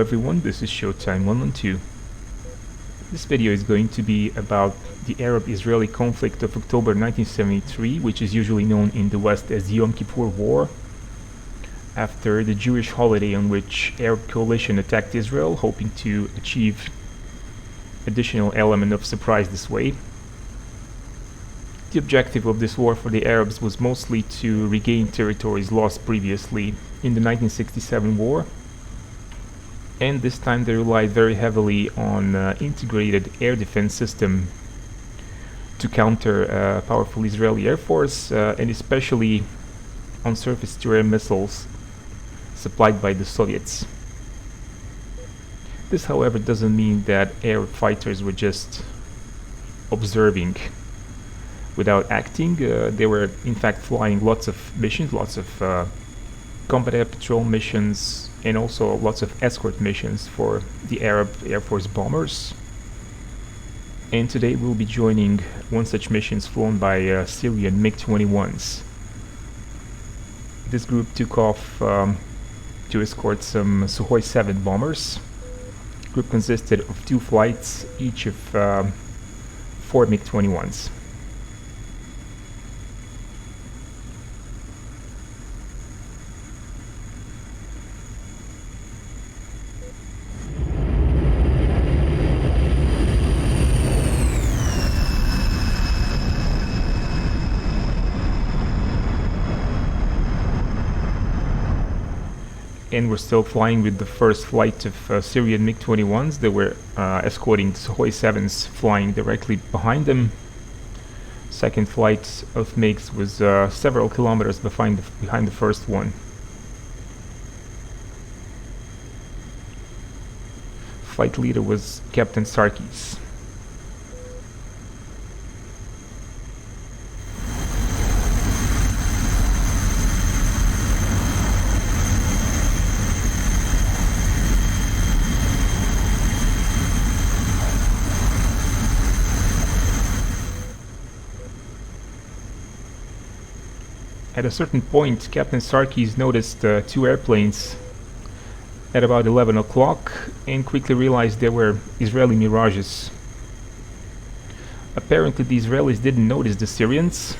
everyone, this is Showtime 112. This video is going to be about the Arab-Israeli conflict of October 1973, which is usually known in the West as the Yom Kippur War, after the Jewish holiday on which Arab coalition attacked Israel, hoping to achieve additional element of surprise this way. The objective of this war for the Arabs was mostly to regain territories lost previously in the 1967 war, and this time they relied very heavily on integrated air defense system to counter a powerful Israeli air force, and especially on surface-to-air missiles supplied by the Soviets. This, however, doesn't mean that air fighters were just observing without acting. They were in fact flying lots of missions, lots of combat air patrol missions, and also lots of escort missions for the Arab Air Force bombers. And today we'll be joining one such mission flown by Syrian MiG-21s. This group took off to escort some Sukhoi 7 bombers. The group consisted of 2 flights, each of 4 MiG-21s. And we're still flying with the first flight of Syrian MiG-21s. They were escorting Sukhoi 7s flying directly behind them. Second flight of MiGs was several kilometers behind the first one. Flight leader was Captain Sarkis. At a certain point, Captain Sarkis noticed 2 airplanes at about 11 o'clock and quickly realized they were Israeli Mirages. Apparently the Israelis didn't notice the Syrians.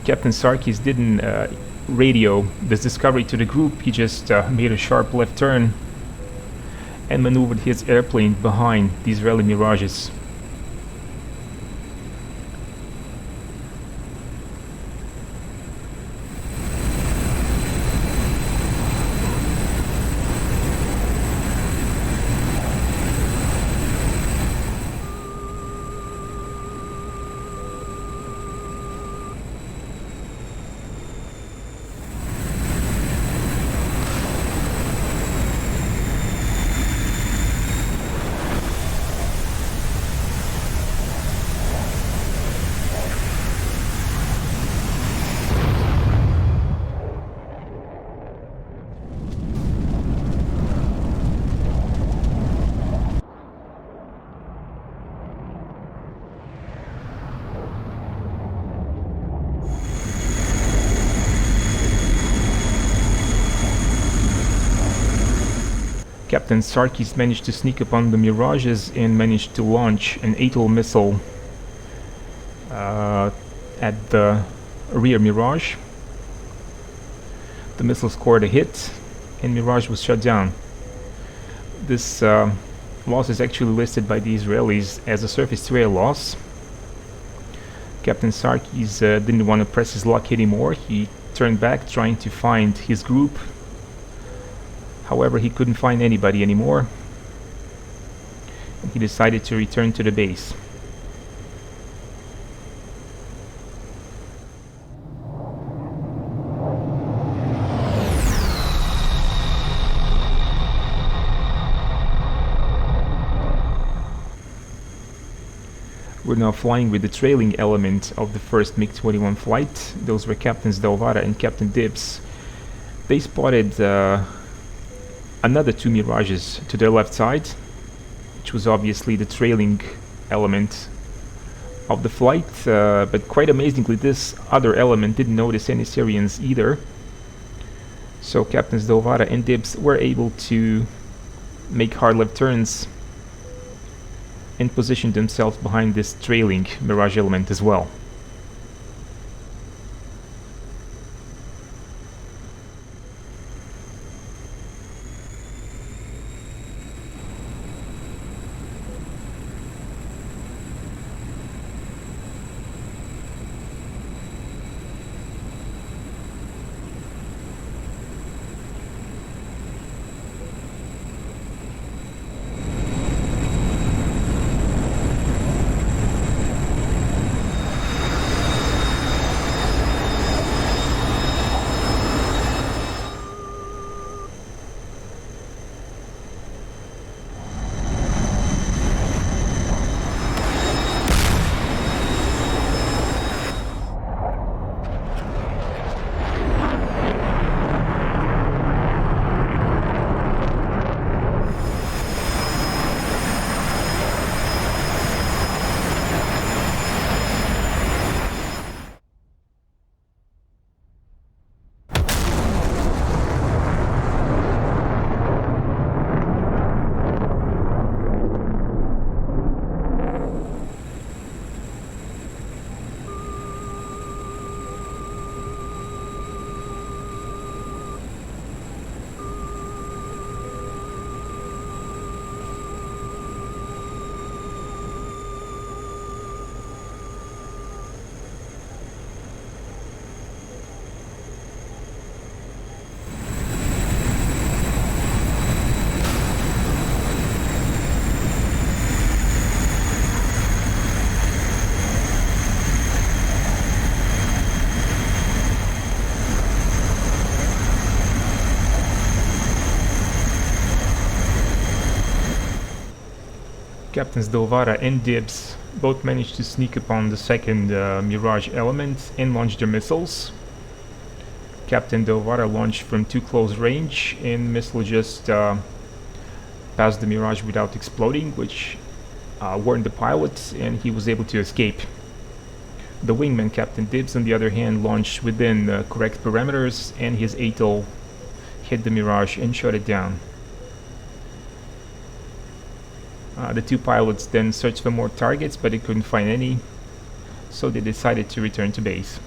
Captain Sarkis didn't radio this discovery to the group. He just made a sharp left turn and maneuvered his airplane behind the Israeli Mirages. Captain Sarkis managed to sneak upon the Mirages and managed to launch an ATOL missile at the rear Mirage. The missile scored a hit and Mirage was shot down. This loss is actually listed by the Israelis as a surface-to-air loss. Captain Sarkis didn't want to press his luck anymore. He turned back trying to find his group. However, he couldn't find anybody anymore, and he decided to return to the base. We're now flying with the trailing element of the first MiG-21 flight. Those were Captains Delvara and Captain Dibbs. They spotted another 2 Mirages to their left side, which was obviously the trailing element of the flight, but quite amazingly this other element didn't notice any Syrians either. So Captains Dovara and Dibs were able to make hard left turns and position themselves behind this trailing Mirage element as well. Captains Dovara and Dibs both managed to sneak upon the second Mirage element and launch their missiles. Captain Dovara launched from too close range and the missile just passed the Mirage without exploding, which warned the pilot, and he was able to escape. The wingman Captain Dibs, on the other hand, launched within the correct parameters, and his ATOL hit the Mirage and shut it down. The two pilots then searched for more targets, but they couldn't find any, so they decided to return to base.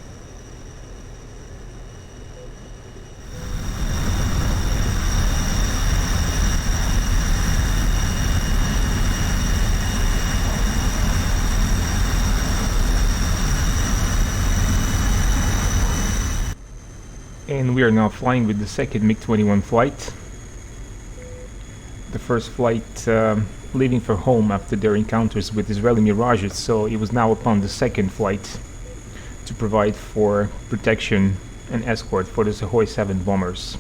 And we are now flying with the second MiG-21 flight. The first flight leaving for home after their encounters with Israeli Mirages, so it was now upon the second flight to provide for protection and escort for the Sukhoi 7 bombers.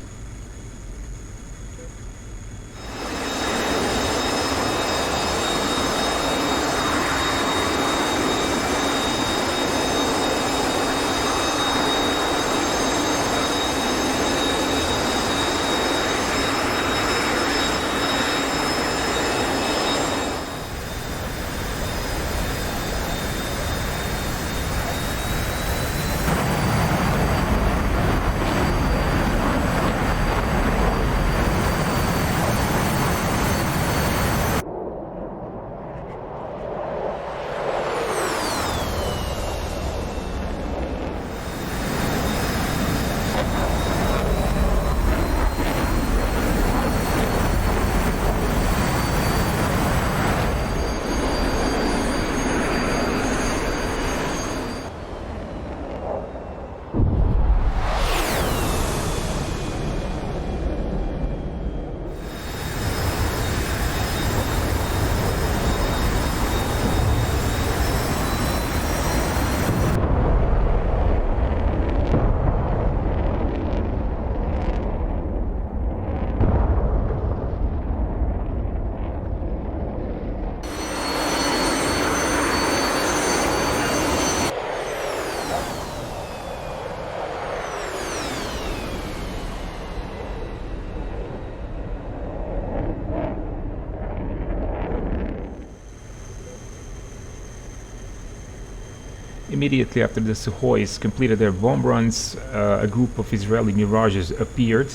Immediately after the Sukhois completed their bomb runs, a group of Israeli Mirages appeared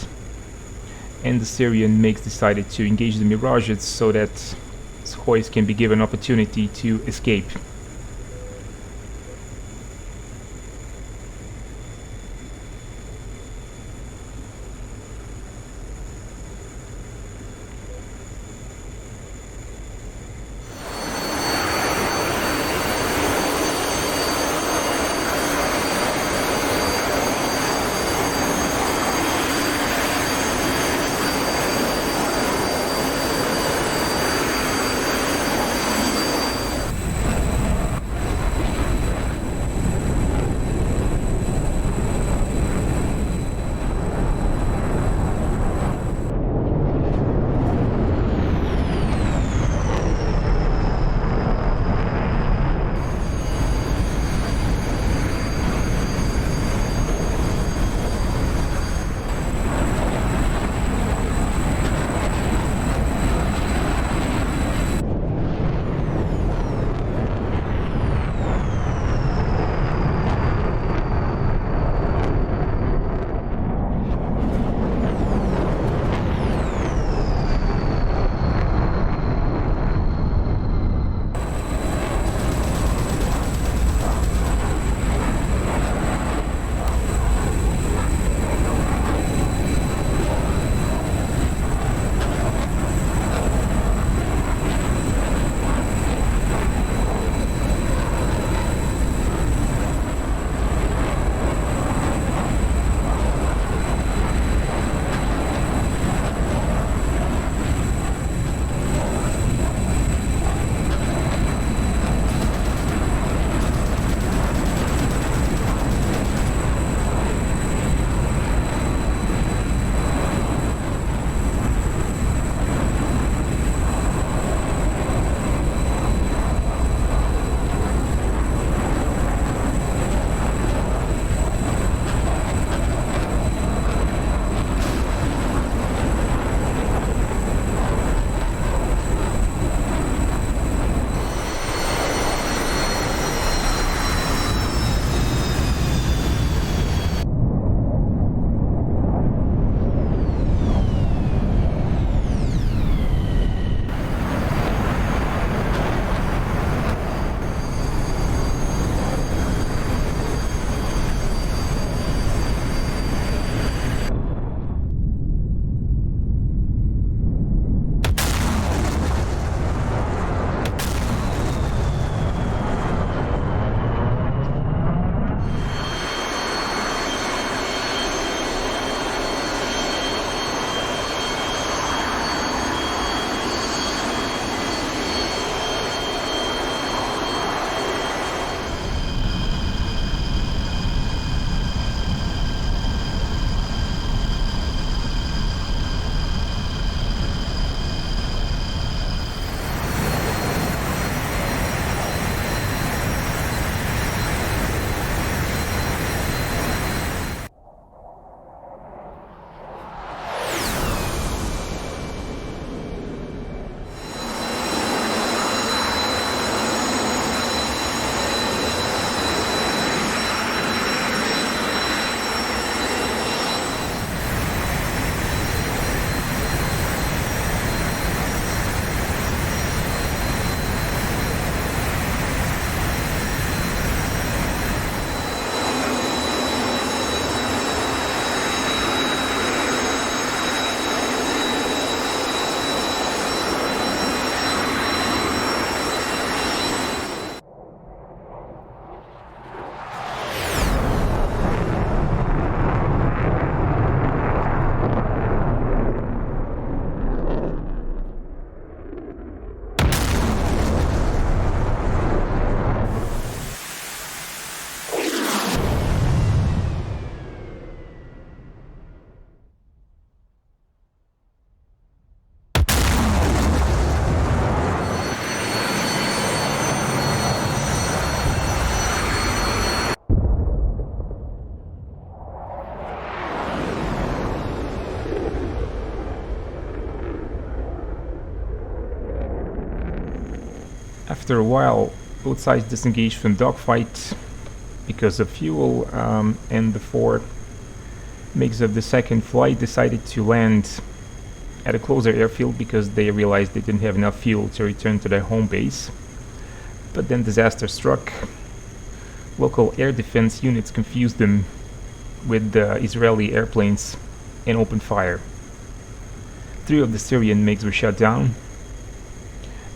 and the Syrian MiGs decided to engage the Mirages so that Scoys can be given opportunity to escape. After a while, both sides disengaged from dogfight because of fuel, and the four MiGs of the second flight decided to land at a closer airfield because they realized they didn't have enough fuel to return to their home base. But then disaster struck. Local air defense units confused them with Israeli airplanes and opened fire. 3 of the Syrian MiGs were shot down,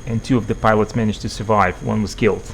and 2 of the pilots managed to survive. 1 was killed.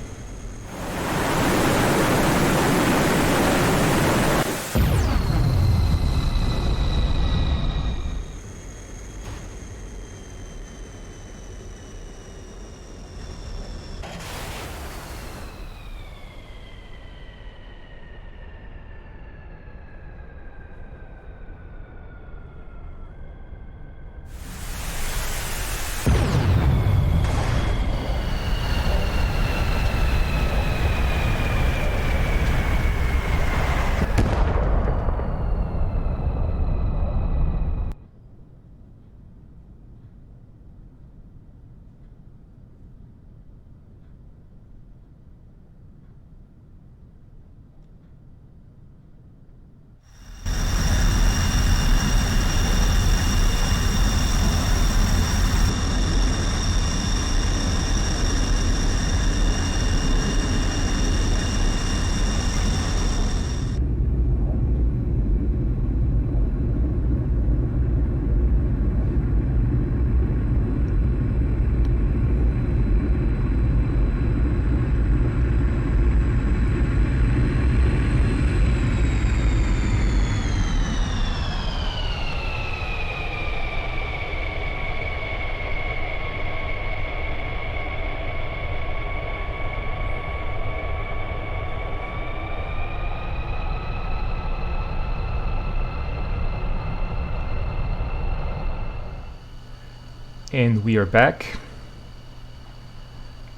And we are back.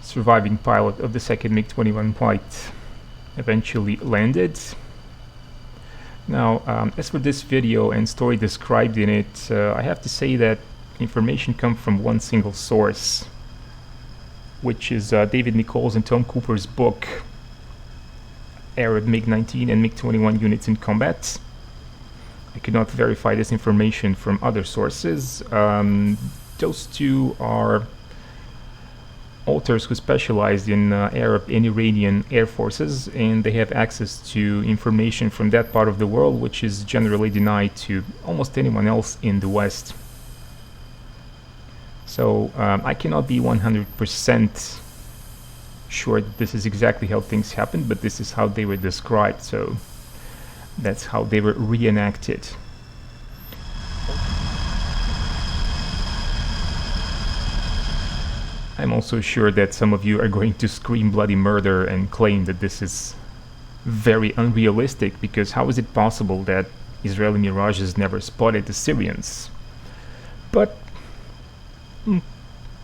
Surviving pilot of the second MiG-21 flight eventually landed. Now, as for this video and story described in it, I have to say that information comes from one single source, which is David Nicolle's and Tom Cooper's book, Arab MiG-19 and MiG-21 Units in Combat. I could not verify this information from other sources. Those two are authors who specialized in Arab and Iranian air forces, and they have access to information from that part of the world which is generally denied to almost anyone else in the West. So I cannot be 100% sure that this is exactly how things happened, but this is how they were described, so that's how they were reenacted. I'm also sure that some of you are going to scream bloody murder and claim that this is very unrealistic, because how is it possible that Israeli Mirages never spotted the Syrians? But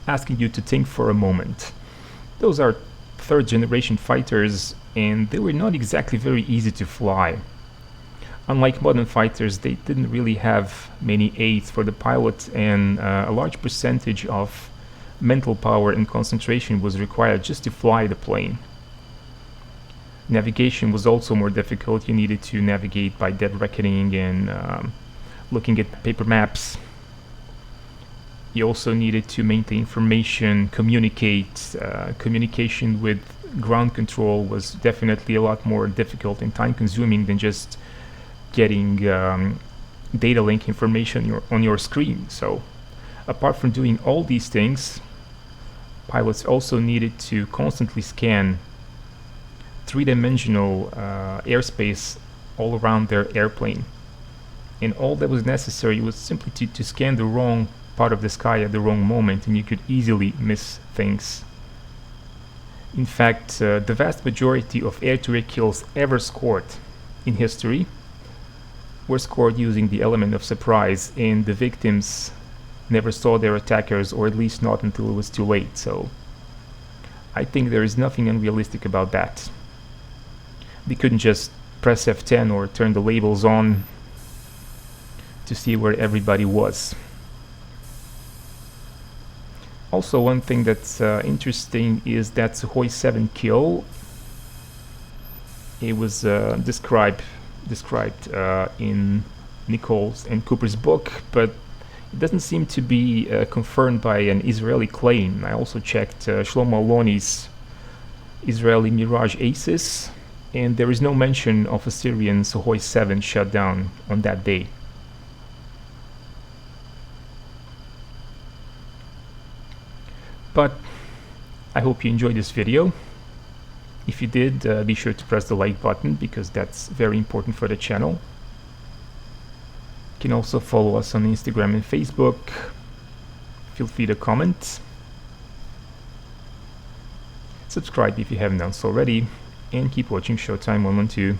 asking you to think for a moment. Those are third generation fighters, and they were not exactly very easy to fly. Unlike modern fighters, they didn't really have many aids for the pilot, and a large percentage of mental power and concentration was required just to fly the plane. Navigation was also more difficult. You needed to navigate by dead reckoning and looking at paper maps. You also needed to maintain information, communicate. Communication with ground control was definitely a lot more difficult and time consuming than just getting data link information on your screen. So apart from doing all these things, pilots also needed to constantly scan three-dimensional airspace all around their airplane. And all that was necessary was simply to scan the wrong part of the sky at the wrong moment, and you could easily miss things. In fact, the vast majority of air-to-air kills ever scored in history were scored using the element of surprise, and the victims never saw their attackers, or at least not until it was too late. So I think there is nothing unrealistic about that. They couldn't just press F10 or turn the labels on to see where everybody was. Also, one thing that's interesting is that Sukhoi 7 kill. It was described in Nicolle's and Cooper's book, but It doesn't seem to be confirmed by an Israeli claim. I also checked Shlomo Aloni's Israeli Mirage Aces, and there is no mention of a Syrian Sukhoi 7 shut down on that day. But I hope you enjoyed this video. If you did, be sure to press the like button, because that's very important for the channel. You can also follow us on Instagram and Facebook. Feel free to comment. Subscribe if you haven't done so already, and keep watching Showtime 112.